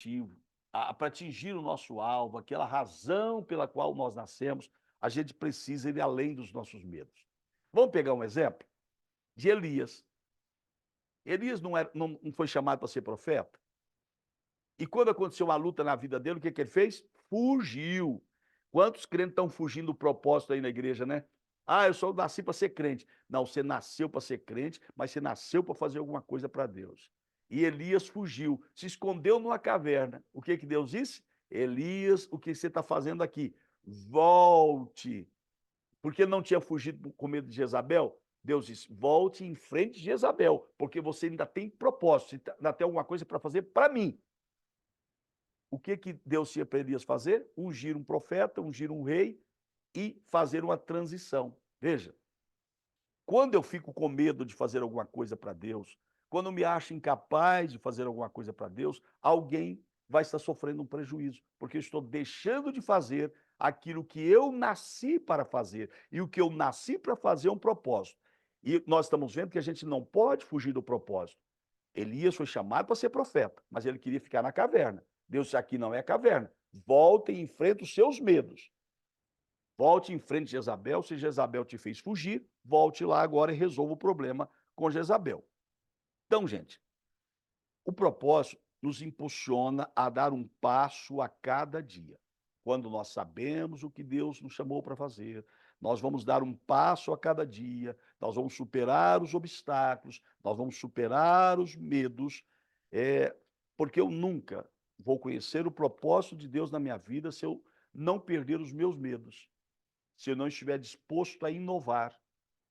objetivo, para atingir o nosso alvo, aquela razão pela qual nós nascemos, a gente precisa ir além dos nossos medos. Vamos pegar um exemplo de Elias. Elias não foi chamado para ser profeta? E quando aconteceu uma luta na vida dele, o que, que ele fez? Fugiu. Quantos crentes estão fugindo do propósito aí na igreja, né? Ah, eu só nasci para ser crente. Não, você nasceu para ser crente, mas você nasceu para fazer alguma coisa para Deus. E Elias fugiu, se escondeu numa caverna. O que, que Deus disse? Elias, o que você está fazendo aqui? Volte. Porque ele não tinha fugido com medo de Jezabel? Deus disse: volte em frente de Jezabel, porque você ainda tem propósito, ainda tem alguma coisa para fazer para mim. O que, que Deus tinha para Elias fazer? Ungir um profeta, ungir um rei e fazer uma transição. Veja, quando eu fico com medo de fazer alguma coisa para Deus, quando eu me acho incapaz de fazer alguma coisa para Deus, alguém vai estar sofrendo um prejuízo, porque eu estou deixando de fazer aquilo que eu nasci para fazer. E o que eu nasci para fazer é um propósito. E nós estamos vendo que a gente não pode fugir do propósito. Elias foi chamado para ser profeta, mas ele queria ficar na caverna. Deus disse: aqui não é caverna. Volte e enfrente os seus medos. Volte em frente de Jezabel. Se Jezabel te fez fugir, volte lá agora e resolva o problema com Jezabel. Então, gente, o propósito nos impulsiona a dar um passo a cada dia. Quando nós sabemos o que Deus nos chamou para fazer, nós vamos dar um passo a cada dia, nós vamos superar os obstáculos, nós vamos superar os medos, porque eu nunca vou conhecer o propósito de Deus na minha vida se eu não perder os meus medos, se eu não estiver disposto a inovar,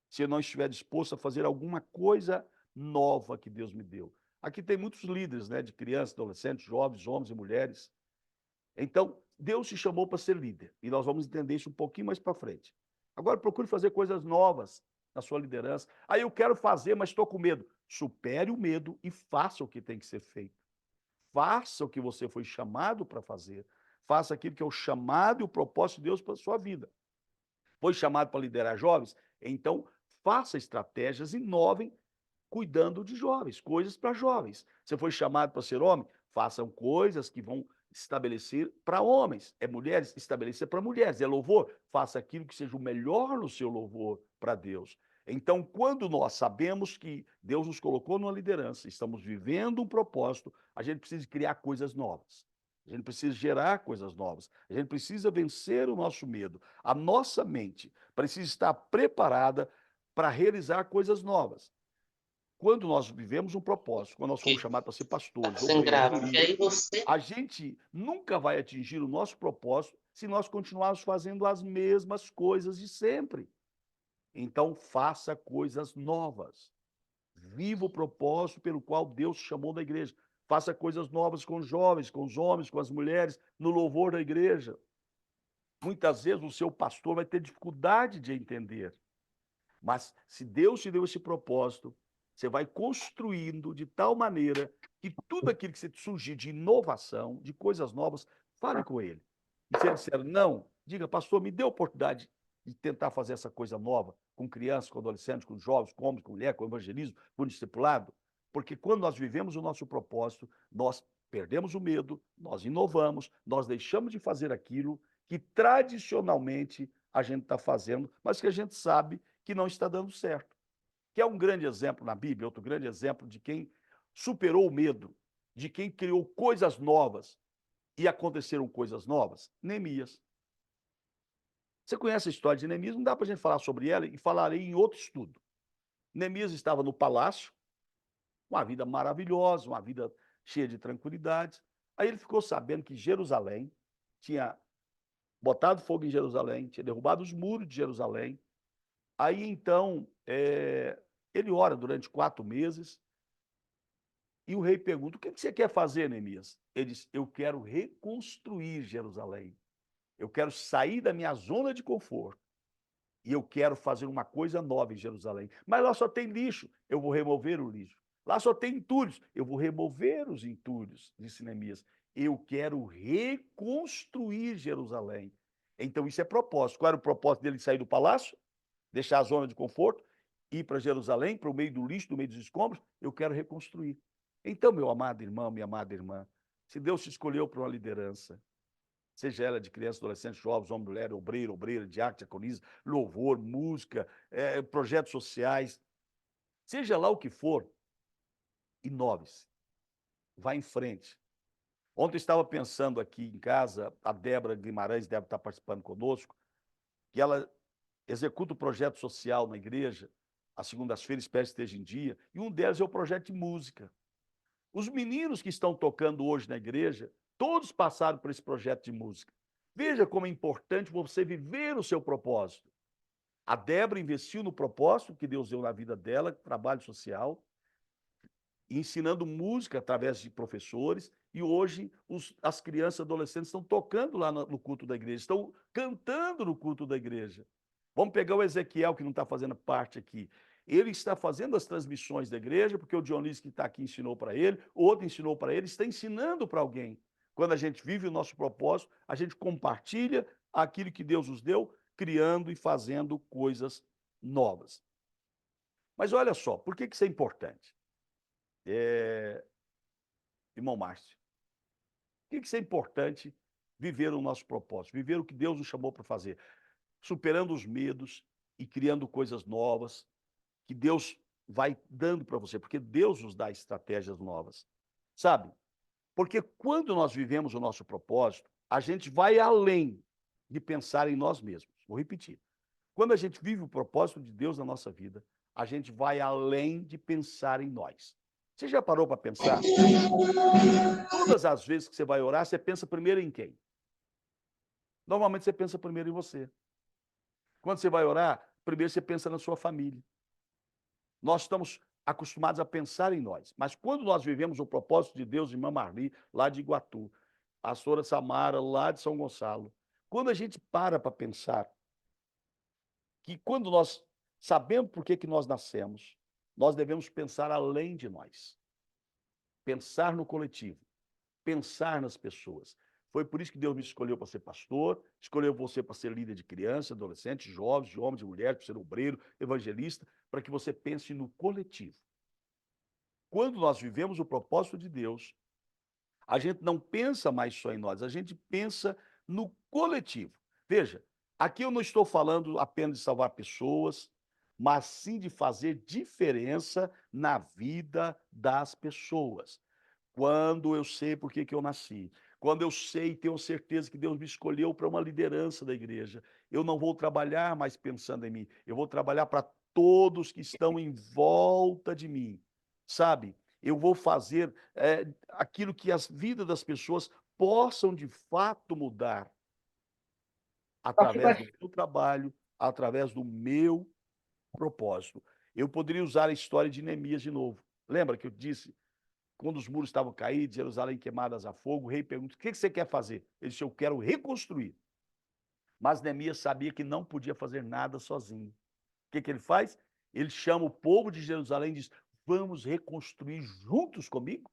se eu não estiver disposto a fazer alguma coisa nova que Deus me deu. Aqui tem muitos líderes, né, de crianças, adolescentes, jovens, homens e mulheres. Então, Deus te chamou para ser líder, e nós vamos entender isso um pouquinho mais para frente. Agora, procure fazer coisas novas na sua liderança. Aí eu quero fazer, mas estou com medo. Supere o medo e faça o que tem que ser feito. Faça o que você foi chamado para fazer. Faça aquilo que é o chamado e o propósito de Deus para a sua vida. Foi chamado para liderar jovens? Então, faça estratégias, inovem, cuidando de jovens, coisas para jovens. Você foi chamado para ser homem? Façam coisas que vão estabelecer para homens. É mulheres? Estabelecer para mulheres. É louvor? Faça aquilo que seja o melhor no seu louvor para Deus. Então, quando nós sabemos que Deus nos colocou numa liderança, estamos vivendo um propósito, a gente precisa criar coisas novas. A gente precisa gerar coisas novas. A gente precisa vencer o nosso medo. A nossa mente precisa estar preparada para realizar coisas novas. Quando nós vivemos um propósito, quando nós fomos Que chamados para ser pastores, sem obreiros, grave. E jurídicos, aí você a gente nunca vai atingir o nosso propósito se nós continuarmos fazendo as mesmas coisas de sempre. Então, faça coisas novas. Viva o propósito pelo qual Deus chamou da igreja. Faça coisas novas com os jovens, com os homens, com as mulheres, no louvor da igreja. Muitas vezes o seu pastor vai ter dificuldade de entender. Mas se Deus te deu esse propósito, você vai construindo de tal maneira que tudo aquilo que você surgir de inovação, de coisas novas, fale com ele. E se ele disser não, diga: pastor, me dê a oportunidade de tentar fazer essa coisa nova com crianças, com adolescentes, com jovens, com homens, com mulheres, com evangelismo, com discipulado. Porque quando nós vivemos o nosso propósito, nós perdemos o medo, nós inovamos, nós deixamos de fazer aquilo que tradicionalmente a gente está fazendo, mas que a gente sabe que não está dando certo. Que é um grande exemplo na Bíblia, outro grande exemplo de quem superou o medo, de quem criou coisas novas e aconteceram coisas novas. Neemias. Você conhece a história de Neemias? Não dá para a gente falar sobre ela e falarei em outro estudo. Neemias estava no palácio, uma vida maravilhosa, uma vida cheia de tranquilidade. Aí ele ficou sabendo que Jerusalém tinha botado fogo em Jerusalém, tinha derrubado os muros de Jerusalém. Aí então, ele ora durante 4 meses e o rei pergunta: o que você quer fazer, Neemias? Ele diz: eu quero reconstruir Jerusalém. Eu quero sair da minha zona de conforto e eu quero fazer uma coisa nova em Jerusalém. Mas lá só tem lixo, eu vou remover o lixo. Lá só tem entulhos, eu vou remover os entulhos, disse Neemias. Eu quero reconstruir Jerusalém. Então isso é propósito. Qual era o propósito dele de sair do palácio? Deixar a zona de conforto, ir para Jerusalém, para o meio do lixo, no meio dos escombros? Eu quero reconstruir. Então, meu amado irmão, minha amada irmã, Se Deus te escolheu para uma liderança, seja ela de criança, adolescente, jovens, homem, mulher, obreiro, obreira, diácono, diaconisa, louvor, música, projetos sociais, seja lá o que for, inove-se, vá em frente. Ontem eu estava pensando aqui em casa, a Débora Guimarães deve estar participando conosco, que ela executa o projeto social na igreja, às segundas-feiras, espero que esteja em dia, e um deles é o projeto de música. Os meninos que estão tocando hoje na igreja, todos passaram por esse projeto de música. Veja como é importante você viver o seu propósito. A Débora investiu no propósito que Deus deu na vida dela, trabalho social, ensinando música através de professores, e hoje as crianças e adolescentes estão tocando lá no culto da igreja, estão cantando no culto da igreja. Vamos pegar o Ezequiel, que não está fazendo parte aqui. Ele está fazendo as transmissões da igreja, porque o Dionísio que está aqui ensinou para ele, o outro ensinou para ele, está ensinando para alguém. Quando a gente vive o nosso propósito, a gente compartilha aquilo que Deus nos deu, criando e fazendo coisas novas. Mas olha só, por que isso é importante? Irmão Márcio, por que isso é importante viver o nosso propósito, viver o que Deus nos chamou para fazer, superando os medos e criando coisas novas, que Deus vai dando para você, porque Deus nos dá estratégias novas, sabe? Porque quando nós vivemos o nosso propósito, a gente vai além de pensar em nós mesmos. Vou repetir. Quando a gente vive o propósito de Deus na nossa vida, a gente vai além de pensar em nós. Você já parou para pensar? Todas as vezes que você vai orar, você pensa primeiro em quem? Normalmente você pensa primeiro em você. Quando você vai orar, primeiro você pensa na sua família. Nós estamos acostumados a pensar em nós, mas quando nós vivemos o propósito de Deus, irmã Marli, lá de Iguatu, a pastora Samara, lá de São Gonçalo, quando a gente para pensar que quando nós sabemos por que nós nascemos, nós devemos pensar além de nós. Pensar no coletivo, pensar nas pessoas. Foi por isso que Deus me escolheu para ser pastor, escolheu você para ser líder de crianças, adolescentes, jovens, de homens e mulheres, para ser obreiro, evangelista, para que você pense no coletivo. Quando nós vivemos o propósito de Deus, a gente não pensa mais só em nós, a gente pensa no coletivo. Veja, aqui eu não estou falando apenas de salvar pessoas, mas sim de fazer diferença na vida das pessoas. Quando eu sei por que eu nasci, quando eu sei e tenho certeza que Deus me escolheu para uma liderança da igreja, eu não vou trabalhar mais pensando em mim, eu vou trabalhar para todos que estão em volta de mim, sabe? Eu vou fazer aquilo que as vidas das pessoas possam de fato mudar através do meu trabalho, através do meu propósito. Eu poderia usar a história de Neemias de novo. Lembra que eu disse quando os muros estavam caídos, Jerusalém queimadas a fogo, o rei pergunta: o que você quer fazer? Ele disse: eu quero reconstruir. Mas Neemias sabia que não podia fazer nada sozinho. O que ele faz? Ele chama o povo de Jerusalém e diz: vamos reconstruir juntos comigo?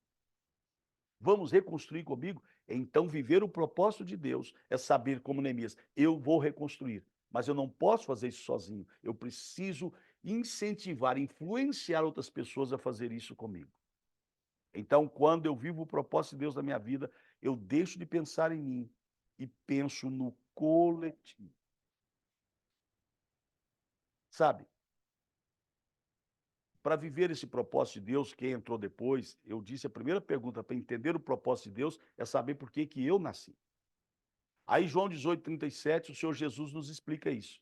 Vamos reconstruir comigo? Então, viver o propósito de Deus é saber, como Neemias, eu vou reconstruir, mas eu não posso fazer isso sozinho. Eu preciso incentivar, influenciar outras pessoas a fazer isso comigo. Então, quando eu vivo o propósito de Deus na minha vida, eu deixo de pensar em mim e penso no coletivo. Sabe? Para viver esse propósito de Deus, quem entrou depois, eu disse, a primeira pergunta para entender o propósito de Deus é saber por que eu nasci. Aí, João 18:37, o Senhor Jesus nos explica isso.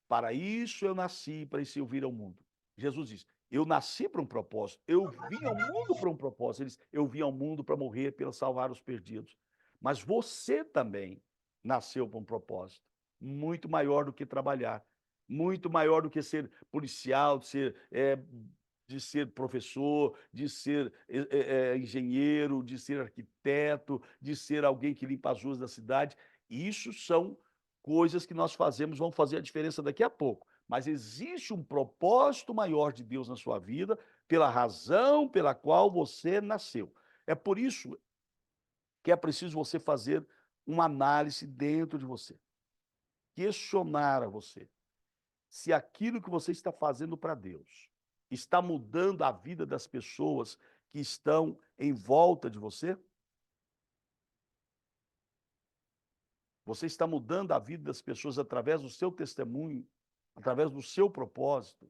Para isso eu nasci, para isso eu vir ao mundo. Jesus diz: eu nasci para um propósito, eu vim ao mundo para um propósito. Ele diz: eu vim ao mundo para morrer, para salvar os perdidos. Mas você também nasceu para um propósito muito maior do que trabalhar, muito maior do que ser policial, de ser professor, de ser engenheiro, de ser arquiteto, de ser alguém que limpa as ruas da cidade. Isso são coisas que nós fazemos, vão fazer a diferença daqui a pouco. Mas existe um propósito maior de Deus na sua vida, pela razão pela qual você nasceu. É por isso que é preciso você fazer uma análise dentro de você, questionar a você se aquilo que você está fazendo para Deus está mudando a vida das pessoas que estão em volta de você. Você está mudando a vida das pessoas através do seu testemunho, através do seu propósito.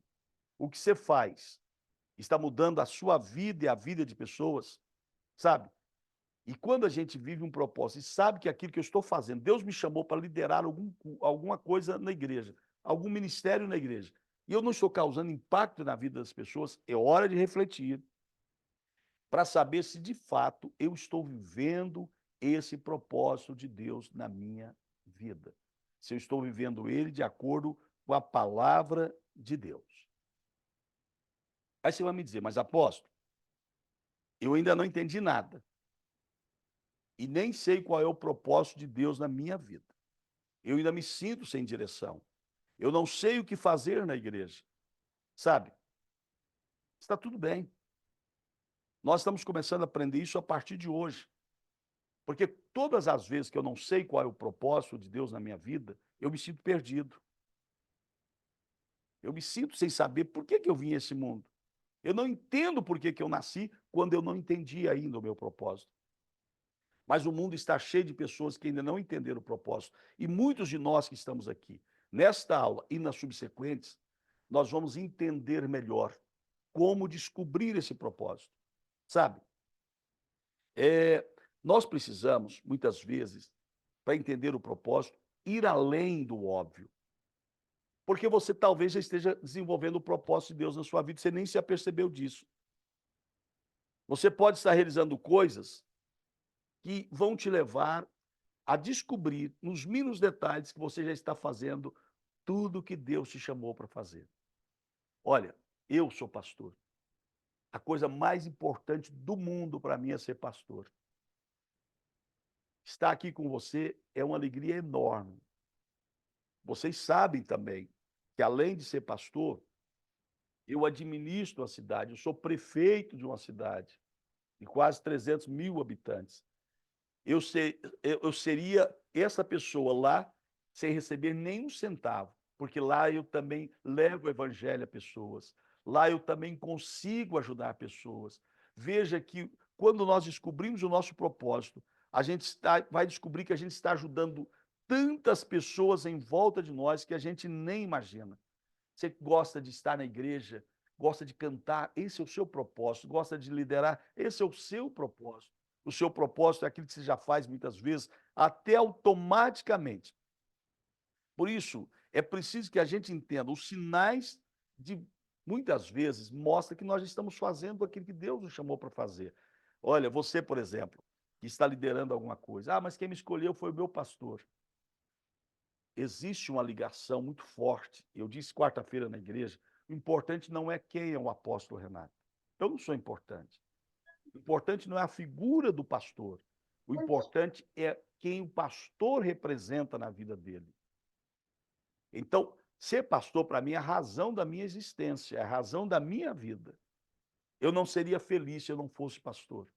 O que você faz está mudando a sua vida e a vida de pessoas, sabe? E quando a gente vive um propósito e sabe que aquilo que eu estou fazendo, Deus me chamou para liderar alguma coisa na igreja, algum ministério na igreja, e eu não estou causando impacto na vida das pessoas, é hora de refletir para saber se de fato eu estou vivendo esse propósito de Deus na minha vida. Se eu estou vivendo ele de acordo com a palavra de Deus. Aí você vai me dizer, mas apóstolo, eu ainda não entendi nada. E nem sei qual é o propósito de Deus na minha vida. Eu ainda me sinto sem direção. Eu não sei o que fazer na igreja. Sabe? Está tudo bem. Nós estamos começando a aprender isso a partir de hoje. Porque todas as vezes que eu não sei qual é o propósito de Deus na minha vida, eu me sinto perdido. Eu me sinto sem saber por que eu vim a esse mundo. Eu não entendo por que eu nasci quando eu não entendi ainda o meu propósito. Mas o mundo está cheio de pessoas que ainda não entenderam o propósito. E muitos de nós que estamos aqui, nesta aula e nas subsequentes, nós vamos entender melhor como descobrir esse propósito. Sabe? Nós precisamos, muitas vezes, para entender o propósito, ir além do óbvio. Porque você talvez já esteja desenvolvendo o propósito de Deus na sua vida, você nem se apercebeu disso. Você pode estar realizando coisas que vão te levar a descobrir, nos mínimos detalhes, que você já está fazendo tudo que Deus te chamou para fazer. Olha, eu sou pastor. A coisa mais importante do mundo para mim é ser pastor. Estar aqui com você é uma alegria enorme. Vocês sabem também que, além de ser pastor, eu administro a cidade, eu sou prefeito de uma cidade de quase 300 mil habitantes. Eu seria essa pessoa lá sem receber nem um centavo, porque lá eu também levo o evangelho a pessoas, lá eu também consigo ajudar pessoas. Veja que quando nós descobrimos o nosso propósito, a gente vai descobrir que a gente está ajudando tantas pessoas em volta de nós que a gente nem imagina. Você gosta de estar na igreja, gosta de cantar, esse é o seu propósito, gosta de liderar, esse é o seu propósito. O seu propósito é aquilo que você já faz muitas vezes, até automaticamente. Por isso, é preciso que a gente entenda os sinais de, muitas vezes, mostra que nós estamos fazendo aquilo que Deus nos chamou para fazer. Olha, você, por exemplo, que está liderando alguma coisa. Ah, mas quem me escolheu foi o meu pastor. Existe uma ligação muito forte. Eu disse quarta-feira na igreja, o importante não é quem é o apóstolo Renato. Eu não sou importante. O importante não é a figura do pastor. O importante é quem o pastor representa na vida dele. Então, ser pastor, para mim, é a razão da minha existência, é a razão da minha vida. Eu não seria feliz se eu não fosse pastor.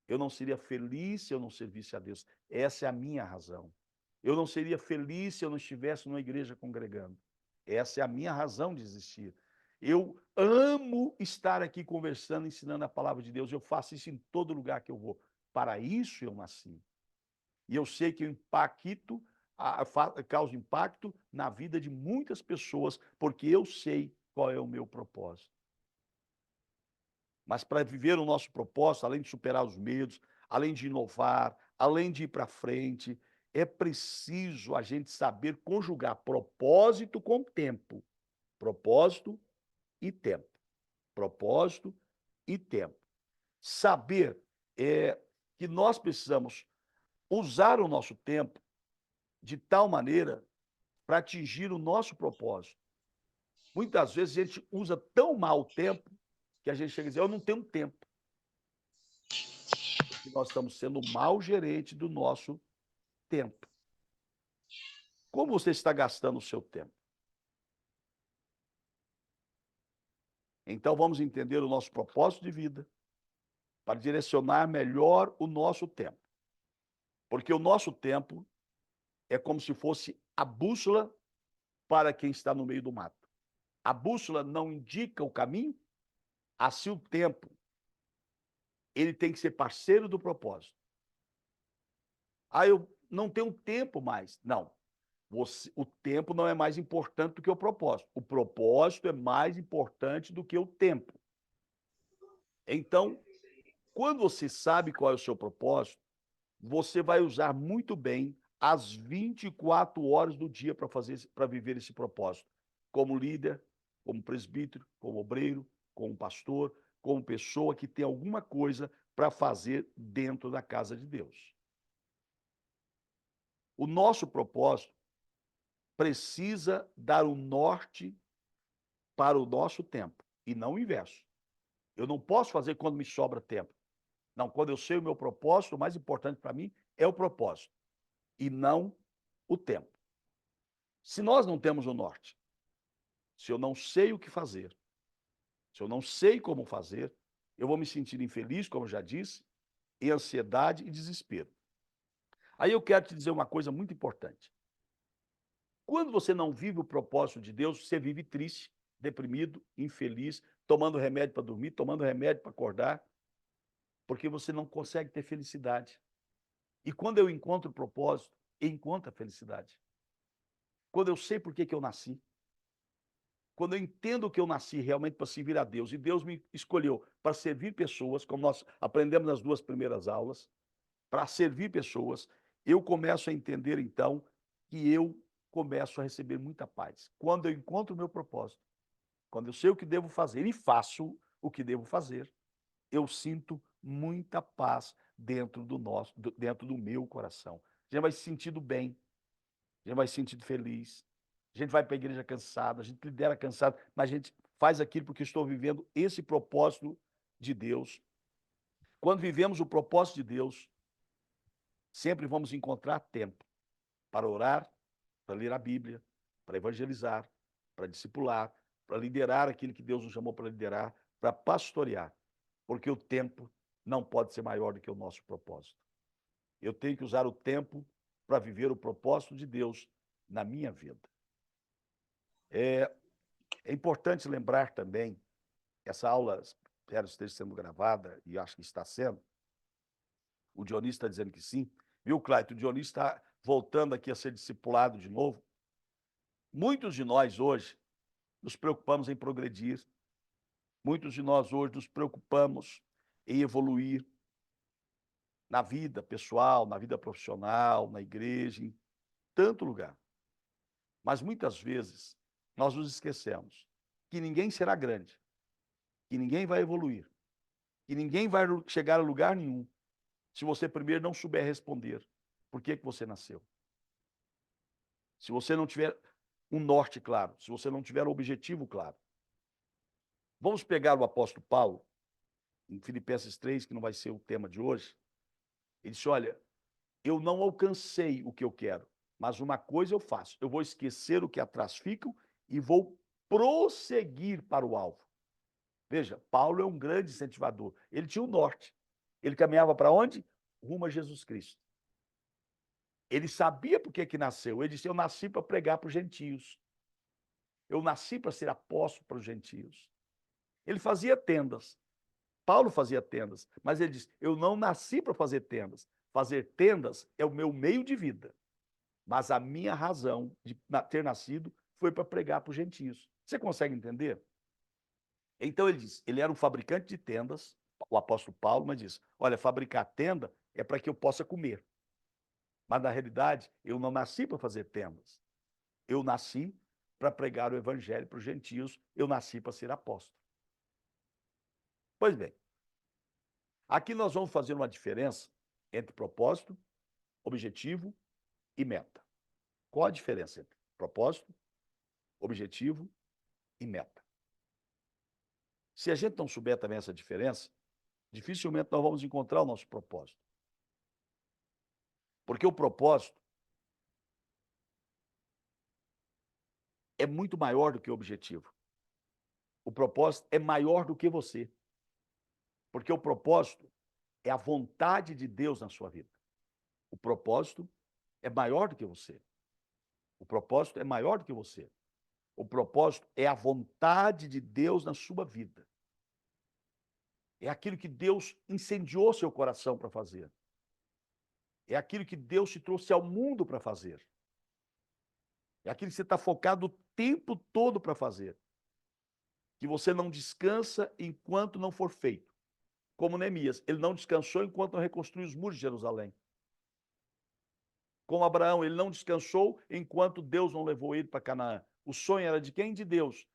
Eu não seria feliz se eu não servisse a Deus. Essa é a minha razão. Eu não seria feliz se eu não estivesse numa igreja congregando. Essa é a minha razão de existir. Eu amo estar aqui conversando, ensinando a palavra de Deus. Eu faço isso em todo lugar que eu vou. Para isso eu nasci. E eu sei que eu causo impacto na vida de muitas pessoas, porque eu sei qual é o meu propósito. Mas para viver o nosso propósito, além de superar os medos, além de inovar, além de ir para frente, é preciso a gente saber conjugar propósito com tempo. Propósito e tempo. Propósito e tempo. Saber que nós precisamos usar o nosso tempo de tal maneira para atingir o nosso propósito. Muitas vezes a gente usa tão mal o tempo que a gente chega a dizer, eu não tenho tempo. Porque nós estamos sendo um mau gerente do nosso tempo. Como você está gastando o seu tempo? Então vamos entender o nosso propósito de vida para direcionar melhor o nosso tempo. Porque o nosso tempo é como se fosse a bússola para quem está no meio do mato. A bússola não indica o caminho, assim o tempo, ele tem que ser parceiro do propósito. Ah, eu não tenho tempo mais. Não. O tempo não é mais importante do que o propósito. O propósito é mais importante do que o tempo. Então, quando você sabe qual é o seu propósito, você vai usar muito bem as 24 horas do dia para viver esse propósito. Como líder, como presbítero, como obreiro, como pastor, como pessoa que tem alguma coisa para fazer dentro da casa de Deus. O nosso propósito precisa dar o norte para o nosso tempo e não o inverso. Eu não posso fazer quando me sobra tempo. Não, quando eu sei o meu propósito, o mais importante para mim é o propósito e não o tempo. Se nós não temos o norte, se eu não sei o que fazer, se eu não sei como fazer, eu vou me sentir infeliz, como eu já disse, em ansiedade e desespero. Aí eu quero te dizer uma coisa muito importante. Quando você não vive o propósito de Deus, você vive triste, deprimido, infeliz, tomando remédio para dormir, tomando remédio para acordar, porque você não consegue ter felicidade. E quando eu encontro o propósito, eu encontro a felicidade. Quando eu sei por que eu nasci, quando eu entendo que eu nasci realmente para servir a Deus, e Deus me escolheu para servir pessoas, como nós aprendemos nas 2 primeiras aulas, para servir pessoas, eu começo a entender então que eu começo a receber muita paz. Quando eu encontro o meu propósito, quando eu sei o que devo fazer e faço o que devo fazer, eu sinto muita paz dentro do meu coração. A gente vai se sentindo bem, a gente vai se sentindo feliz, a gente vai para a igreja cansado, a gente lidera cansado, mas a gente faz aquilo porque estou vivendo esse propósito de Deus. Quando vivemos o propósito de Deus, sempre vamos encontrar tempo para orar, para ler a Bíblia, para evangelizar, para discipular, para liderar aquilo que Deus nos chamou para liderar, para pastorear, porque o tempo não pode ser maior do que o nosso propósito. Eu tenho que usar o tempo para viver o propósito de Deus na minha vida. É importante lembrar também, essa aula espero esteja sendo gravada, e acho que está sendo, o Dionísio está dizendo que sim, viu, Clayton? O Dionísio está voltando aqui a ser discipulado de novo. Muitos de nós hoje nos preocupamos em progredir, muitos de nós hoje nos preocupamos em evoluir na vida pessoal, na vida profissional, na igreja, em tanto lugar. Mas muitas vezes nós nos esquecemos que ninguém será grande, que ninguém vai evoluir, que ninguém vai chegar a lugar nenhum se você primeiro não souber responder por que você nasceu. Se você não tiver um norte claro, se você não tiver um objetivo claro. Vamos pegar o apóstolo Paulo, em Filipenses 3, que não vai ser o tema de hoje. Ele disse, olha, eu não alcancei o que eu quero, mas uma coisa eu faço, eu vou esquecer o que atrás fica e vou prosseguir para o alvo. Veja, Paulo é um grande incentivador. Ele tinha o norte. Ele caminhava para onde? Rumo a Jesus Cristo. Ele sabia por que nasceu. Ele disse, eu nasci para pregar para os gentios. Eu nasci para ser apóstolo para os gentios. Ele fazia tendas. Paulo fazia tendas, mas ele diz, eu não nasci para fazer tendas. Fazer tendas é o meu meio de vida. Mas a minha razão de ter nascido foi para pregar para os gentios. Você consegue entender? Então ele diz, ele era um fabricante de tendas, o apóstolo Paulo, mas diz, olha, fabricar tenda é para que eu possa comer. Mas na realidade, eu não nasci para fazer tendas. Eu nasci para pregar o evangelho para os gentios, eu nasci para ser apóstolo. Pois bem, aqui nós vamos fazer uma diferença entre propósito, objetivo e meta. Qual a diferença entre propósito, objetivo e meta? Se a gente não souber também essa diferença, dificilmente nós vamos encontrar o nosso propósito. Porque o propósito é muito maior do que o objetivo. O propósito é maior do que você. Porque o propósito é a vontade de Deus na sua vida. O propósito é maior do que você. O propósito é maior do que você. O propósito é a vontade de Deus na sua vida. É aquilo que Deus incendiou seu coração para fazer. É aquilo que Deus te trouxe ao mundo para fazer. É aquilo que você está focado o tempo todo para fazer. Que você não descansa enquanto não for feito. Como Neemias, ele não descansou enquanto não reconstruiu os muros de Jerusalém. Como Abraão, ele não descansou enquanto Deus não levou ele para Canaã. O sonho era de quem? De Deus.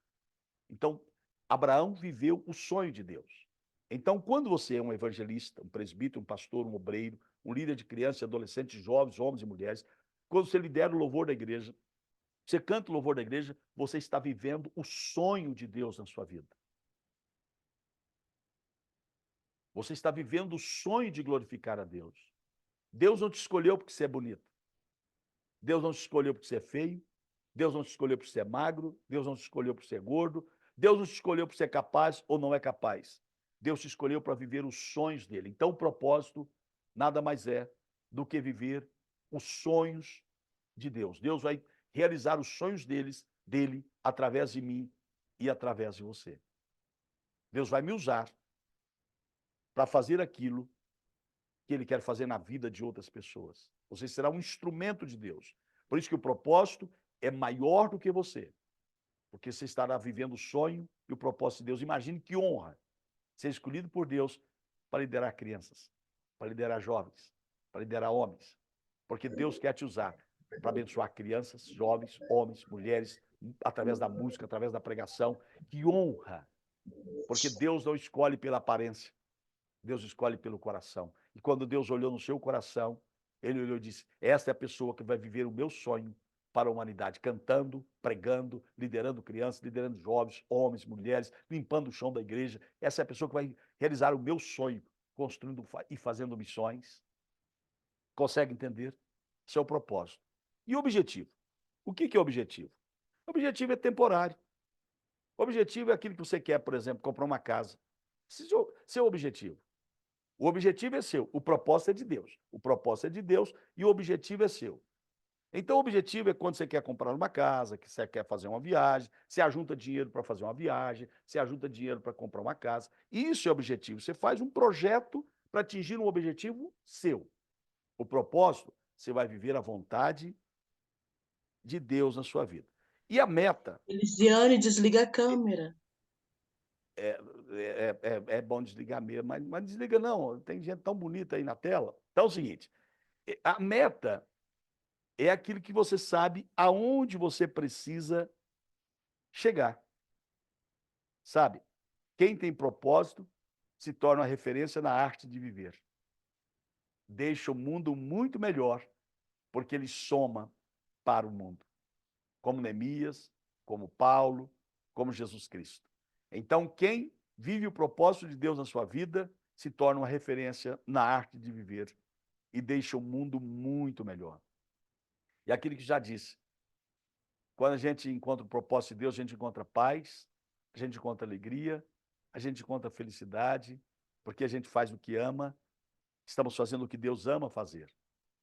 Então, Abraão viveu o sonho de Deus. Então, quando você é um evangelista, um presbítero, um pastor, um obreiro, um líder de crianças, adolescentes, jovens, homens e mulheres, quando você lidera o louvor da igreja, você canta o louvor da igreja, você está vivendo o sonho de Deus na sua vida. Você está vivendo o sonho de glorificar a Deus. Deus não te escolheu porque você é bonito. Deus não te escolheu porque você é feio. Deus não te escolheu por ser magro. Deus não te escolheu por ser gordo. Deus não te escolheu por ser capaz ou não é capaz. Deus te escolheu para viver os sonhos dele. Então, o propósito nada mais é do que viver os sonhos de Deus. Deus vai realizar os sonhos dele através de mim e através de você. Deus vai me usar para fazer aquilo que ele quer fazer na vida de outras pessoas. Você será um instrumento de Deus. Por isso que o propósito é maior do que você. Porque você estará vivendo o sonho e o propósito de Deus. Imagine que honra ser escolhido por Deus para liderar crianças, para liderar jovens, para liderar homens. Porque Deus quer te usar para abençoar crianças, jovens, homens, mulheres, através da música, através da pregação. Que honra! Porque Deus não escolhe pela aparência, Deus escolhe pelo coração. E quando Deus olhou no seu coração, ele olhou e disse: esta é a pessoa que vai viver o meu sonho para a humanidade, cantando, pregando, liderando crianças, liderando jovens, homens, mulheres, limpando o chão da igreja. Essa é a pessoa que vai realizar o meu sonho, construindo e fazendo missões. Consegue entender? Esse é o propósito. E o objetivo? O que é o objetivo? O objetivo é temporário. O objetivo é aquilo que você quer, por exemplo, comprar uma casa. Esse é o seu objetivo. O objetivo é seu, o propósito é de Deus. O propósito é de Deus e o objetivo é seu. Então, o objetivo é quando você quer comprar uma casa, que você quer fazer uma viagem, você ajunta dinheiro para fazer uma viagem, você ajunta dinheiro para comprar uma casa. Isso é o objetivo. Você faz um projeto para atingir um objetivo seu. O propósito, você vai viver a vontade de Deus na sua vida. E a meta. Elisiane, desliga a câmera. É bom desligar mesmo, mas desliga não, tem gente tão bonita aí na tela. Então é o seguinte, a meta é aquilo que você sabe aonde você precisa chegar. Sabe? Quem tem propósito se torna uma referência na arte de viver. Deixa o mundo muito melhor, porque ele soma para o mundo. Como Neemias, como Paulo, como Jesus Cristo. Então, quem vive o propósito de Deus na sua vida se torna uma referência na arte de viver e deixa o mundo muito melhor. E aquilo que já disse, quando a gente encontra o propósito de Deus, a gente encontra paz, a gente encontra alegria, a gente encontra felicidade, porque a gente faz o que ama, estamos fazendo o que Deus ama fazer.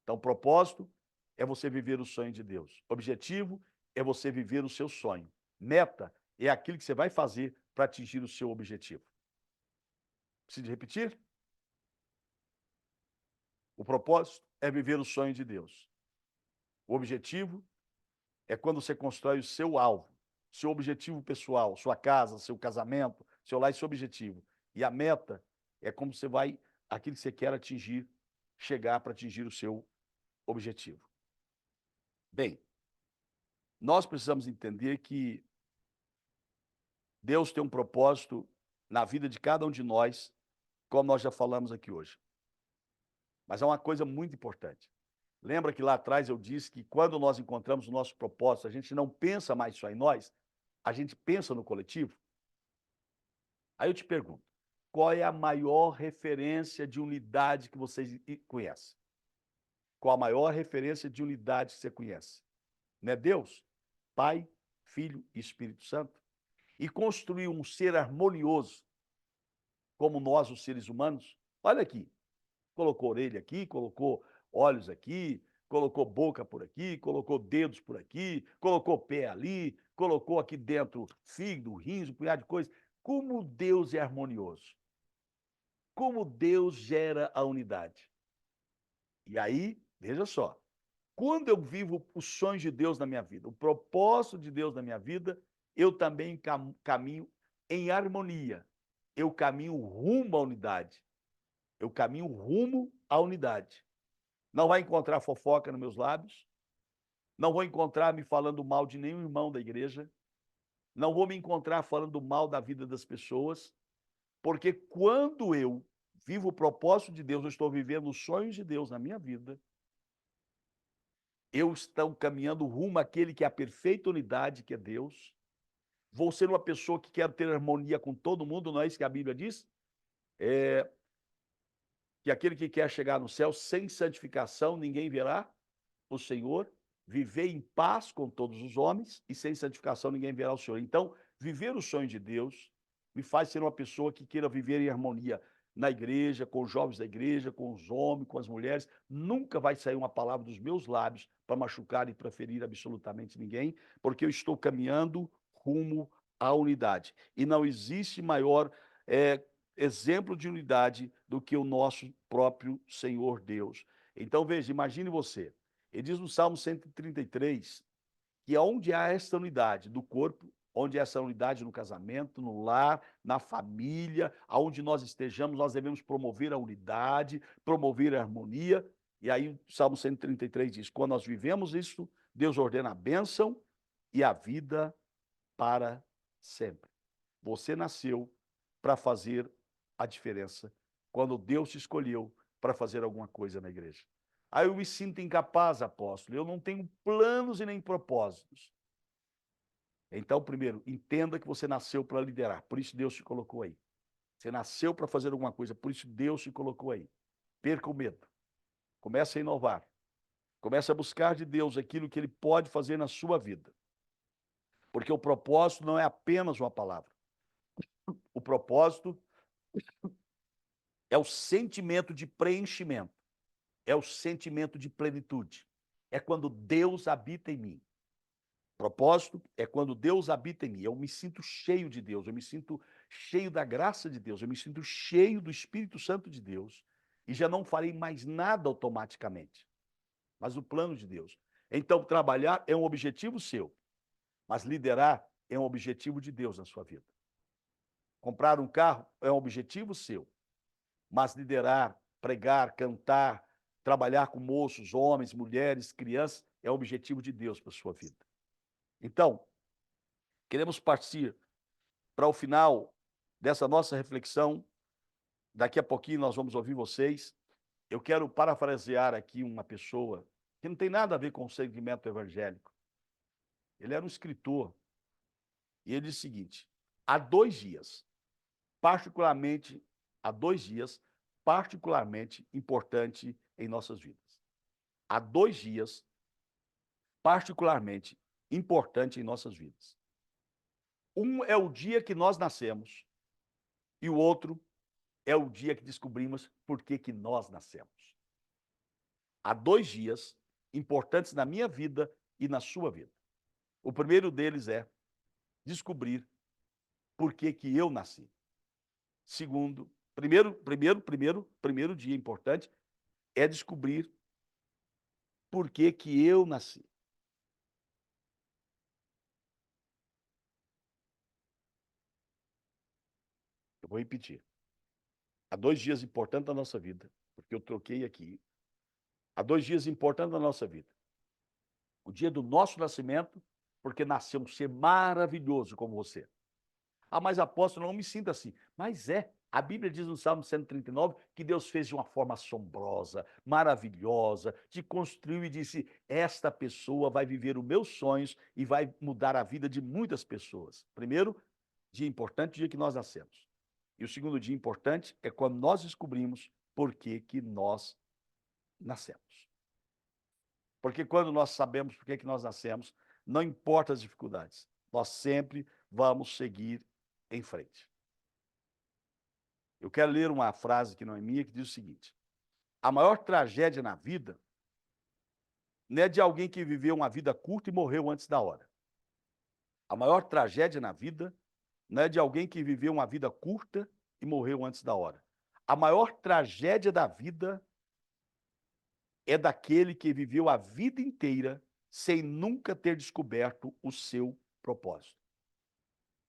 Então, propósito é você viver o sonho de Deus. Objetivo é você viver o seu sonho. Meta é aquilo que você vai fazer para atingir o seu objetivo. Preciso repetir? O propósito é viver o sonho de Deus. O objetivo é quando você constrói o seu alvo, seu objetivo pessoal, sua casa, seu casamento, seu lar e seu objetivo. E a meta é como você vai, aquilo que você quer atingir, chegar para atingir o seu objetivo. Bem, nós precisamos entender que Deus tem um propósito na vida de cada um de nós, como nós já falamos aqui hoje. Mas é uma coisa muito importante. Lembra que lá atrás eu disse que quando nós encontramos o nosso propósito, a gente não pensa mais só em nós, a gente pensa no coletivo? Aí eu te pergunto, qual é a maior referência de unidade que vocês conhecem? Qual a maior referência de unidade que você conhece? Não é Deus? Pai, Filho e Espírito Santo? E construir um ser harmonioso, como nós, os seres humanos? Olha aqui, colocou orelha aqui, colocou olhos aqui, colocou boca por aqui, colocou dedos por aqui, colocou pé ali, colocou aqui dentro fígado, rins, um punhado de coisas. Como Deus é harmonioso. Como Deus gera a unidade. E aí, veja só, quando eu vivo os sonhos de Deus na minha vida, o propósito de Deus na minha vida, eu também caminho em harmonia. Eu caminho rumo à unidade. Eu caminho rumo à unidade. Não vai encontrar fofoca nos meus lábios, não vou encontrar me falando mal de nenhum irmão da igreja, não vou me encontrar falando mal da vida das pessoas, porque quando eu vivo o propósito de Deus, eu estou vivendo os sonhos de Deus na minha vida, eu estou caminhando rumo àquele que é a perfeita unidade, que é Deus. Vou ser uma pessoa que quer ter harmonia com todo mundo, não é isso que a Bíblia diz? Que aquele que quer chegar no céu sem santificação, ninguém verá o Senhor. Viver em paz com todos os homens e sem santificação ninguém verá o Senhor. Então, viver o sonho de Deus me faz ser uma pessoa que queira viver em harmonia na igreja, com os jovens da igreja, com os homens, com as mulheres. Nunca vai sair uma palavra dos meus lábios para machucar e para ferir absolutamente ninguém, porque eu estou caminhando rumo à unidade. E não existe maior exemplo de unidade do que o nosso próprio Senhor Deus. Então, veja, imagine você. Ele diz no Salmo 133 que onde há esta unidade do corpo, onde há essa unidade no casamento, no lar, na família, aonde nós estejamos, nós devemos promover a unidade, promover a harmonia. E aí o Salmo 133 diz: quando nós vivemos isso, Deus ordena a bênção e a vida para sempre. Você nasceu para fazer a diferença quando Deus te escolheu para fazer alguma coisa na igreja. Aí eu me sinto incapaz, apóstolo, eu não tenho planos e nem propósitos. Então, primeiro, entenda que você nasceu para liderar, por isso Deus te colocou aí. Você nasceu para fazer alguma coisa, por isso Deus te colocou aí. Perca o medo. Comece a inovar. Comece a buscar de Deus aquilo que Ele pode fazer na sua vida. Porque o propósito não é apenas uma palavra. O propósito é o sentimento de preenchimento. É o sentimento de plenitude. É quando Deus habita em mim. Propósito é quando Deus habita em mim. Eu me sinto cheio de Deus, eu me sinto cheio da graça de Deus, eu me sinto cheio do Espírito Santo de Deus e já não farei mais nada automaticamente, mas o plano de Deus. Então, trabalhar é um objetivo seu, mas liderar é um objetivo de Deus na sua vida. Comprar um carro é um objetivo seu, mas liderar, pregar, cantar, trabalhar com moços, homens, mulheres, crianças é um objetivo de Deus para a sua vida. Então, queremos partir para o final dessa nossa reflexão. Daqui a pouquinho nós vamos ouvir vocês. Eu quero parafrasear aqui uma pessoa que não tem nada a ver com o segmento evangélico. Ele era um escritor e ele disse o seguinte: há 2 dias, há 2 dias, particularmente importante em nossas vidas. Há 2 dias, particularmente importante em nossas vidas. Um é o dia que nós nascemos e o outro é o dia que descobrimos por que nós nascemos. Há 2 dias importantes na minha vida e na sua vida. O primeiro deles é descobrir por que eu nasci. Segundo, primeiro dia importante é descobrir por que eu nasci. Eu vou repetir. Há 2 dias importantes da nossa vida, porque eu troquei aqui. Há 2 dias importantes da nossa vida. O dia do nosso nascimento, porque nasceu um ser maravilhoso como você. Ah, mas apóstolo, não me sinta assim. Mas é. A Bíblia diz no Salmo 139 que Deus fez de uma forma assombrosa, maravilhosa, te construiu e disse: esta pessoa vai viver os meus sonhos e vai mudar a vida de muitas pessoas. Primeiro, dia importante, dia que nós nascemos. E o segundo dia importante é quando nós descobrimos por que nós nascemos. Porque quando nós sabemos por que nós nascemos, não importa as dificuldades, nós sempre vamos seguir em frente. Eu quero ler uma frase que não é minha, que diz o seguinte: a maior tragédia na vida não é de alguém que viveu uma vida curta e morreu antes da hora. A maior tragédia na vida não é de alguém que viveu uma vida curta e morreu antes da hora. A maior tragédia da vida é daquele que viveu a vida inteira sem nunca ter descoberto o seu propósito.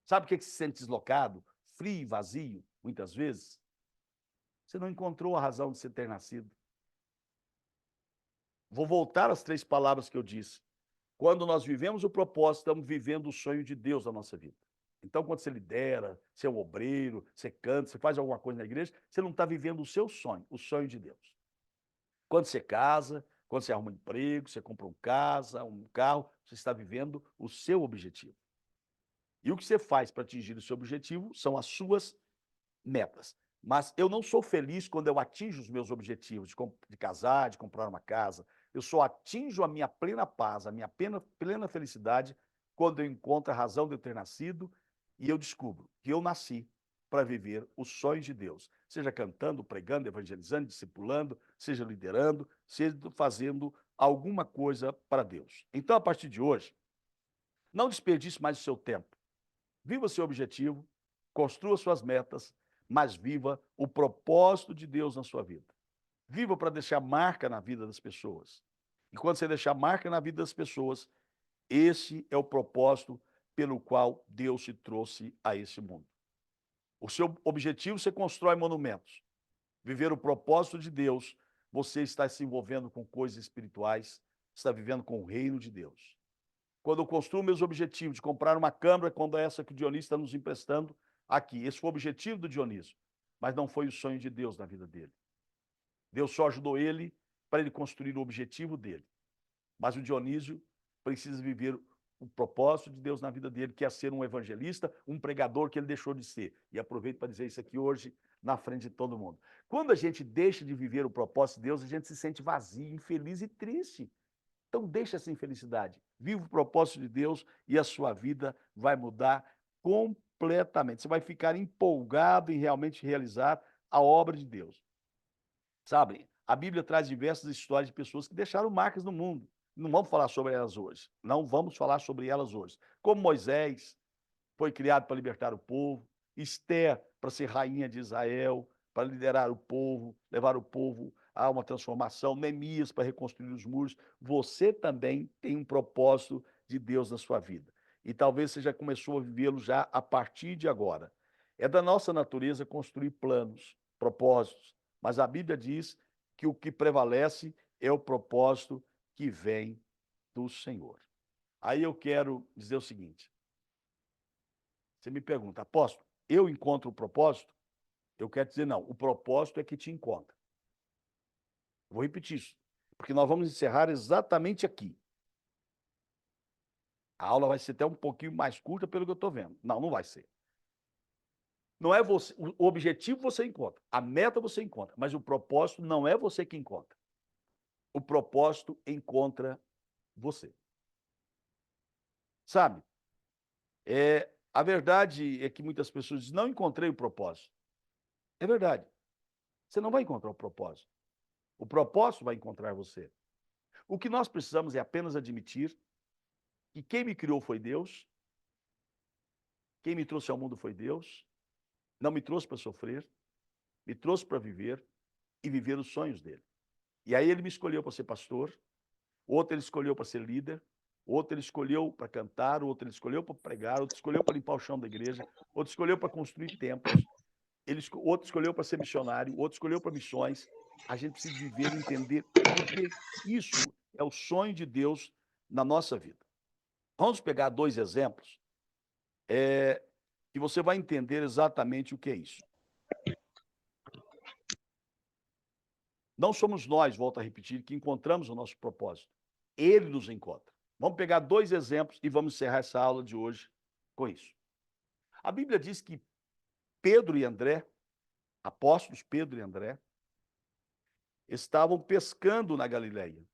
Sabe o que se sente deslocado, frio e vazio, muitas vezes? Você não encontrou a razão de você ter nascido. Vou voltar às 3 palavras que eu disse. Quando nós vivemos o propósito, estamos vivendo o sonho de Deus na nossa vida. Então, quando você lidera, você é um obreiro, você canta, você faz alguma coisa na igreja, você não está vivendo o sonho de Deus. Quando você casa, quando você arruma um emprego, você compra uma casa, um carro, você está vivendo o seu objetivo. E o que você faz para atingir o seu objetivo são as suas metas. Mas eu não sou feliz quando eu atinjo os meus objetivos de casar, de comprar uma casa. Eu só atinjo a minha plena paz, a minha plena felicidade quando eu encontro a razão de eu ter nascido e eu descubro que eu nasci para viver os sonhos de Deus. Seja cantando, pregando, evangelizando, discipulando, seja liderando, seja fazendo alguma coisa para Deus. Então, a partir de hoje, não desperdice mais o seu tempo. Viva seu objetivo, construa suas metas, mas viva o propósito de Deus na sua vida. Viva para deixar marca na vida das pessoas. E quando você deixar marca na vida das pessoas, esse é o propósito pelo qual Deus te trouxe a esse mundo. O seu objetivo, você constrói monumentos. Viver o propósito de Deus, você está se envolvendo com coisas espirituais, está vivendo com o reino de Deus. Quando eu construo meus objetivos de comprar uma câmera, quando é essa que o Dionísio está nos emprestando aqui. Esse foi o objetivo do Dionísio, mas não foi o sonho de Deus na vida dele. Deus só ajudou ele para ele construir o objetivo dele. Mas o Dionísio precisa viver o propósito de Deus na vida dele, que é ser um evangelista, um pregador que ele deixou de ser. E aproveito para dizer isso aqui hoje na frente de todo mundo. Quando a gente deixa de viver o propósito de Deus, a gente se sente vazio, infeliz e triste. Então deixa essa infelicidade. Viva o propósito de Deus e a sua vida vai mudar completamente. Você vai ficar empolgado em realmente realizar a obra de Deus. Sabe, a Bíblia traz diversas histórias de pessoas que deixaram marcas no mundo. Não vamos falar sobre elas hoje. Não vamos falar sobre elas hoje. Como Moisés foi criado para libertar o povo, Esther para ser rainha de Israel, para liderar o povo, levar o povo a uma transformação, Neemias para reconstruir os muros. Você também tem um propósito de Deus na sua vida. E talvez você já começou a vivê-lo já a partir de agora. É da nossa natureza construir planos, propósitos, mas a Bíblia diz que o que prevalece é o propósito que vem do Senhor. Aí eu quero dizer o seguinte: você me pergunta, apóstolo, eu encontro o propósito? Eu quero dizer, não, o propósito é que te encontra. Vou repetir isso, porque nós vamos encerrar exatamente aqui. A aula vai ser até um pouquinho mais curta pelo que eu estou vendo. Não, não vai ser. Não é você, o objetivo você encontra, a meta você encontra, mas o propósito não é você que encontra. O propósito encontra você. Sabe? A verdade é que muitas pessoas dizem, não encontrei o propósito. É verdade. Você não vai encontrar o propósito. O propósito vai encontrar você. O que nós precisamos é apenas admitir que quem me criou foi Deus, quem me trouxe ao mundo foi Deus, não me trouxe para sofrer, me trouxe para viver e viver os sonhos dele. E aí ele me escolheu para ser pastor, outro ele escolheu para ser líder, outro ele escolheu para cantar, outro ele escolheu para pregar, outro escolheu para limpar o chão da igreja, outro escolheu para construir templos, outro escolheu para ser missionário, outro escolheu para missões. A gente precisa viver e entender porque isso é o sonho de Deus na nossa vida. Vamos pegar 2 exemplos que você vai entender exatamente o que é isso. Não somos nós, volto a repetir, que encontramos o nosso propósito. Ele nos encontra. Vamos pegar 2 exemplos e vamos encerrar essa aula de hoje com isso. A Bíblia diz que Pedro e André, apóstolos Pedro e André, estavam pescando na Galileia.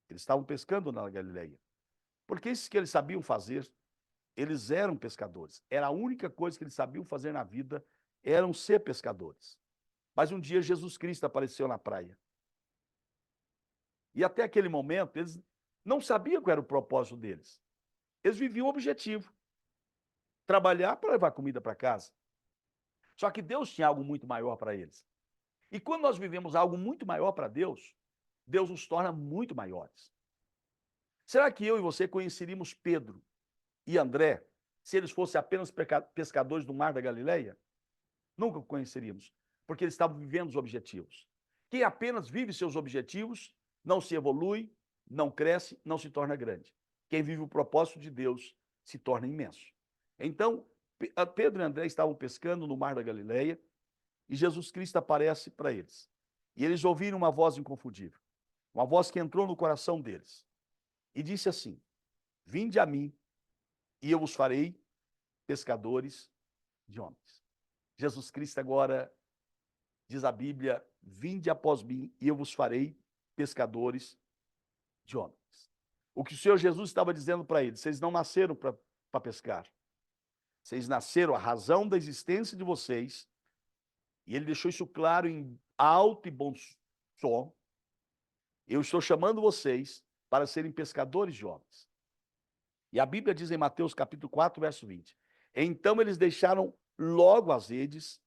Eles estavam pescando na Galileia. Porque isso que eles sabiam fazer, eles eram pescadores. Era a única coisa que eles sabiam fazer na vida, eram ser pescadores. Mas um dia Jesus Cristo apareceu na praia. E até aquele momento, eles não sabiam qual era o propósito deles. Eles viviam o objetivo: trabalhar para levar comida para casa. Só que Deus tinha algo muito maior para eles. E quando nós vivemos algo muito maior para Deus, Deus nos torna muito maiores. Será que eu e você conheceríamos Pedro e André se eles fossem apenas pescadores do Mar da Galileia? Nunca o conheceríamos, porque eles estavam vivendo os objetivos. Quem apenas vive seus objetivos não se evolui, não cresce, não se torna grande. Quem vive o propósito de Deus se torna imenso. Então, Pedro e André estavam pescando no Mar da Galileia e Jesus Cristo aparece para eles. E eles ouviram uma voz inconfundível, uma voz que entrou no coração deles e disse assim: vinde a mim e eu vos farei pescadores de homens. Jesus Cristo agora, diz a Bíblia, vinde após mim e eu vos farei pescadores de homens. O que o Senhor Jesus estava dizendo para eles: vocês não nasceram para pescar. Vocês nasceram, a razão da existência de vocês, e ele deixou isso claro em alto e bom som. Eu estou chamando vocês para serem pescadores de homens. E a Bíblia diz em Mateus capítulo 4, verso 20. Então eles deixaram logo as redes,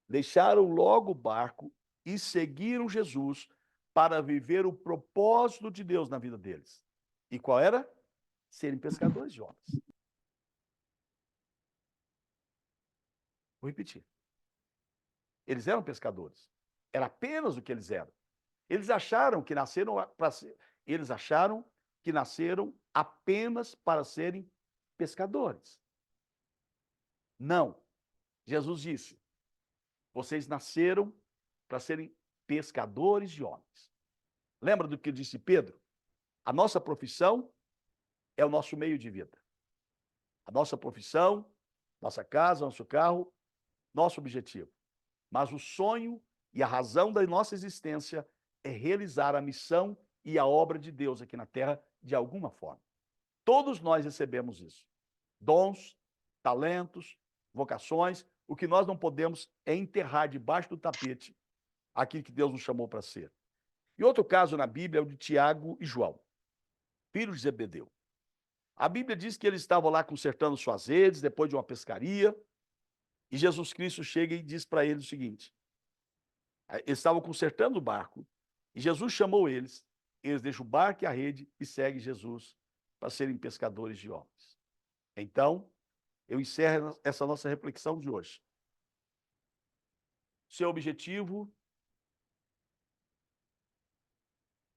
deixaram logo o barco e seguiram Jesus para viver o propósito de Deus na vida deles. E qual era? Serem pescadores de homens. Vou repetir. Eles eram pescadores. Era apenas o que eles eram. Eles acharam que nasceram para ser. Eles acharam que nasceram apenas para serem pescadores. Não. Jesus disse: vocês nasceram para serem pescadores de homens. Lembra do que disse Pedro? A nossa profissão é o nosso meio de vida. A nossa profissão, nossa casa, nosso carro, nosso objetivo. Mas o sonho e a razão da nossa existência é realizar a missão e a obra de Deus aqui na terra de alguma forma. Todos nós recebemos isso. Dons, talentos, vocações. O que nós não podemos é enterrar debaixo do tapete aquilo que Deus nos chamou para ser. E outro caso na Bíblia é o de Tiago e João, filhos de Zebedeu. A Bíblia diz que eles estavam lá consertando suas redes depois de uma pescaria, e Jesus Cristo chega e diz para eles o seguinte: eles estavam consertando o barco, e Jesus chamou eles deixam o barco e a rede e seguem Jesus para serem pescadores de homens. Então, eu encerro essa nossa reflexão de hoje. Seu objetivo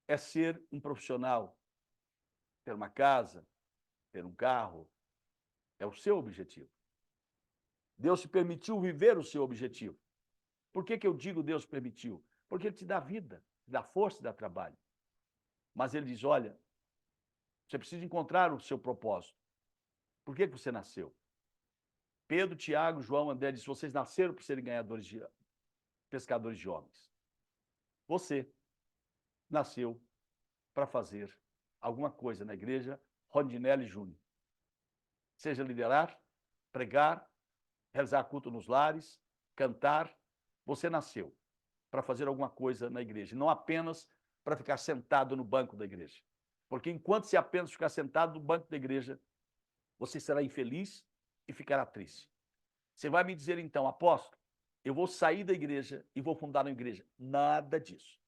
é ser um profissional, ter uma casa, ter um carro, é o seu objetivo. Deus te permitiu viver o seu objetivo. Por que eu digo Deus permitiu? Porque Ele te dá vida, te dá força e dá trabalho. Mas Ele diz, olha, você precisa encontrar o seu propósito. Por que você nasceu? Pedro, Tiago, João, André disse, vocês nasceram para serem pescadores de homens. Você nasceu para fazer alguma coisa na igreja Rondinelli Júnior. Seja liderar, pregar, realizar culto nos lares, cantar. Você nasceu para fazer alguma coisa na igreja, não apenas para ficar sentado no banco da igreja. Porque enquanto você apenas ficar sentado no banco da igreja, você será infeliz e ficará triste. Você vai me dizer então, apóstolo, eu vou sair da igreja e vou fundar uma igreja. Nada disso.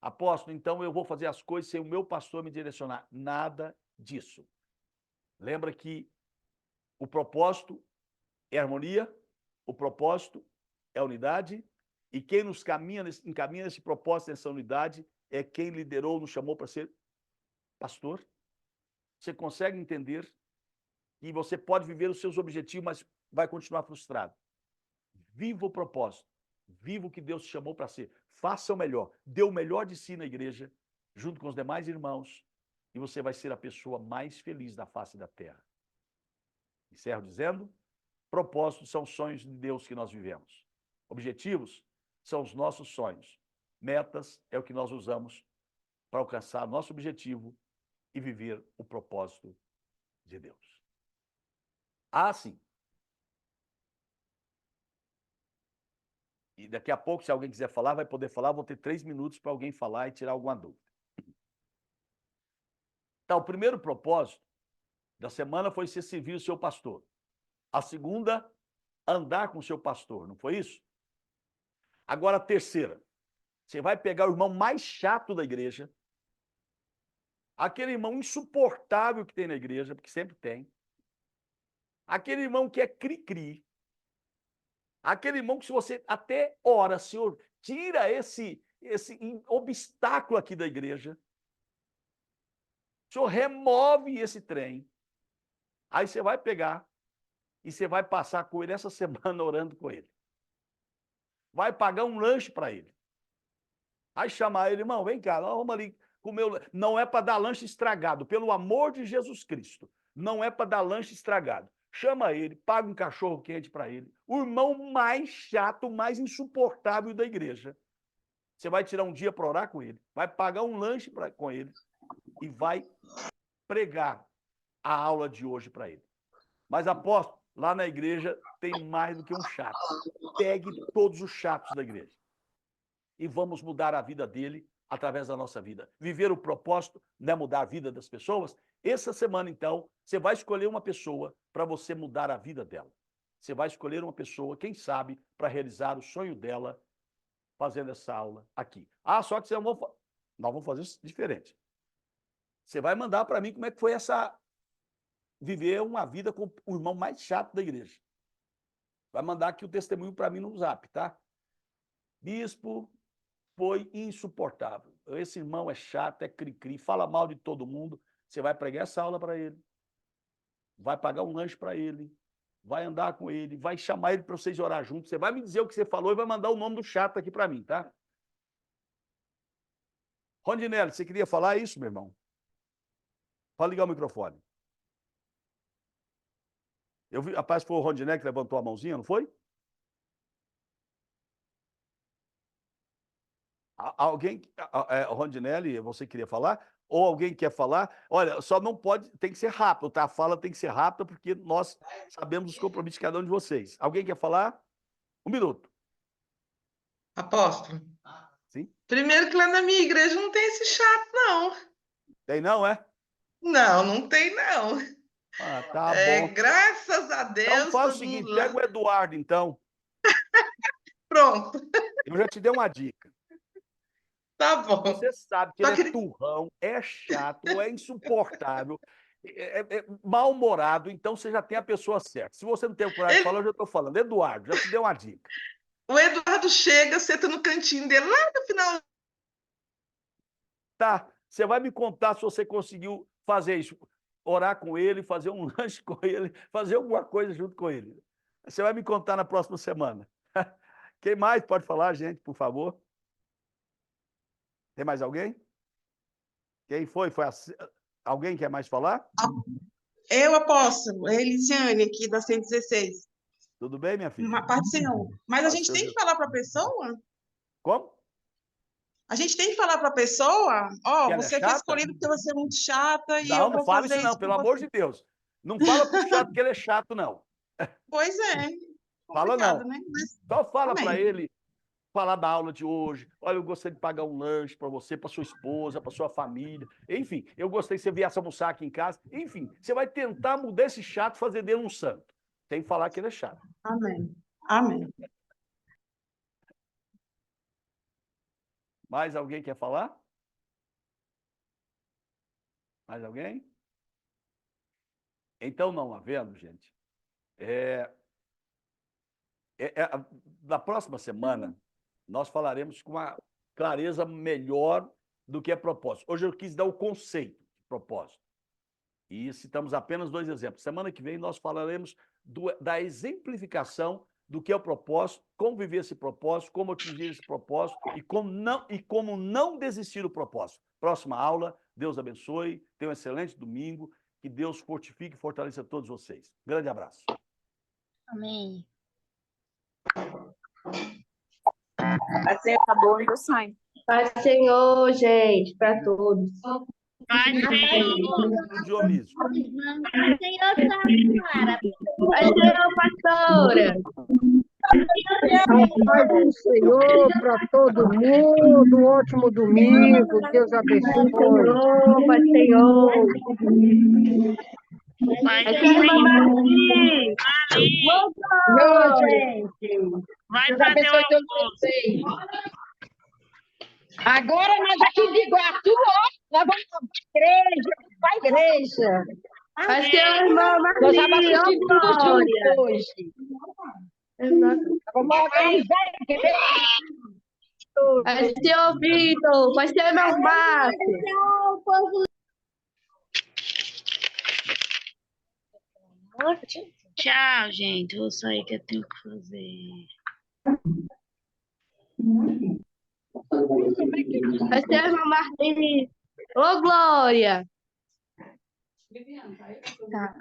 Apóstolo, então eu vou fazer as coisas sem o meu pastor me direcionar. Nada disso. Lembra que o propósito é harmonia, o propósito é unidade, e quem nos encaminha nesse propósito, nessa unidade, é quem liderou, nos chamou para ser pastor. Você consegue entender que você pode viver os seus objetivos, mas vai continuar frustrado. Viva o propósito, viva o que Deus te chamou para ser. Faça o melhor, dê o melhor de si na igreja, junto com os demais irmãos, e você vai ser a pessoa mais feliz da face da terra. Encerro dizendo, propósitos são sonhos de Deus que nós vivemos. Objetivos são os nossos sonhos. Metas é o que nós usamos para alcançar nosso objetivo e viver o propósito de Deus. Ah, sim. E daqui a pouco, se alguém quiser falar, vai poder falar. Vou ter 3 minutos para alguém falar e tirar alguma dúvida. Então, o primeiro propósito da semana foi ser servir o seu pastor. A segunda, andar com o seu pastor, não foi isso? Agora, a terceira, Você vai pegar o irmão mais chato da igreja, aquele irmão insuportável que tem na igreja, porque sempre tem, aquele irmão que é cri-cri, aquele irmão que se você até ora, Senhor, tira esse obstáculo aqui da igreja, o Senhor remove esse trem, aí você vai pegar e você vai passar com ele essa semana orando com ele. Vai pagar um lanche para ele. Vai chamar ele, irmão, vem cá, nós vamos ali comer. Não é para dar lanche estragado, pelo amor de Jesus Cristo. Não é para dar lanche estragado. Chama ele, paga um cachorro quente para ele. O irmão mais chato, mais insuportável da igreja. Você vai tirar um dia para orar com ele, vai pagar um lanche com ele e vai pregar a aula de hoje para ele. Mas apóstolo, lá na igreja tem mais do que um chato. Pegue todos os chatos da igreja e vamos mudar a vida dele através da nossa vida. Viver o propósito, não é mudar a vida das pessoas. Essa semana, então, você vai escolher uma pessoa para você mudar a vida dela. Você vai escolher uma pessoa, quem sabe, para realizar o sonho dela fazendo essa aula aqui. Ah, só que nós vamos fazer isso diferente. Você vai mandar para mim como é que foi viver uma vida com o irmão mais chato da igreja. Vai mandar aqui o testemunho para mim no Zap, tá? Bispo, foi insuportável. Esse irmão é chato, é cri-cri, fala mal de todo mundo. Você vai pregar essa aula para ele, vai pagar um lanche para ele, vai andar com ele, vai chamar ele para vocês orar juntos. Você vai me dizer o que você falou e vai mandar o nome do chato aqui para mim, tá? Rondinelli, você queria falar isso, meu irmão? Pode ligar o microfone. Eu vi, rapaz, foi o Rondinelli que levantou a mãozinha, não foi? Alguém, Rondinelli, você queria falar? Ou alguém quer falar? Olha, só não pode, tem que ser rápido, tá? A fala tem que ser rápida, porque nós sabemos os compromissos de cada um de vocês. Alguém quer falar? 1 minuto. Apóstolo. Sim? Primeiro que lá na minha igreja não tem esse chato, não. Tem não, é? Não, não tem, não. Ah, tá bom. Graças a Deus. Então faz o seguinte, pega o Eduardo, então. Pronto. Eu já te dei uma dica. Tá bom. Você sabe que ele é turrão, é chato, é insuportável, é mal-humorado, então você já tem a pessoa certa. Se você não tem o coragem de falar, eu já estou falando. Eduardo, já te dei uma dica. O Eduardo chega, senta no cantinho dele, lá no final. Tá, você vai me contar se você conseguiu fazer isso. Orar com ele, fazer um lanche com ele, fazer alguma coisa junto com ele. Você vai me contar na próxima semana. Quem mais pode falar, gente, por favor? Tem mais alguém? Quem foi? Alguém quer mais falar? Eu, apóstolo, é Elisiane, aqui da 116. Tudo bem, minha filha? Paz do Senhor. Mas a gente tem que falar para a pessoa? Como? A gente tem que falar para a pessoa, ó, você foi chata? escolhido porque você é muito chata e Não, eu não vou fala fazer isso não, pelo amor de Deus. Não fala pro chato que ele é chato, não. Pois é. Fala não. Né? Mas... Só fala Amém. para ele, falar da aula de hoje. Olha, eu gostaria de pagar um lanche para você, para sua esposa, para sua família. Enfim, eu gostaria que você viesse almoçar aqui em casa. Enfim, você vai tentar mudar esse chato, fazer dele um santo. Tem que falar que ele é chato. Amém. Amém. Mais alguém quer falar? Mais alguém? Então, não havendo, gente, na próxima semana, nós falaremos com uma clareza melhor do que é propósito. Hoje eu quis dar o conceito de propósito. E citamos apenas 2 exemplos. Semana que vem nós falaremos da exemplificação do que é o propósito, como viver esse propósito, como atingir esse propósito e como não desistir do propósito. Próxima aula, Deus abençoe, tenha um excelente domingo, que Deus fortifique e fortaleça todos vocês. Grande abraço. Amém. Vai ser, tá bom, eu saio. Paz do Senhor, gente, para todos. Vai, Dionísio. Vai, Senhor, Clara. Paz do Senhor, pastora. A paz do Senhor para todo mundo, um ótimo domingo, Deus abençoe. Paz do Senhor. Vai, Senhor, gente. Vai Deus fazer abençoe o todos almoço. vocês. Agora nós aqui de Iguatu, ó, nós vamos para a igreja. Vai ser a irmã Nós vamos Marli, assistir ô tudo Glória. junto hoje. Vamos organizar a igreja. Vai ser o Vitor, vai ser o irmão Márcio. Tchau, gente. Vou sair que eu tenho que fazer. Vai ser a irmã Marli. Ô Glória. Tá.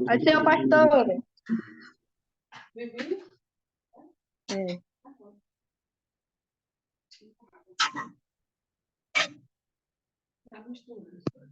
Vai ser o pastor. É.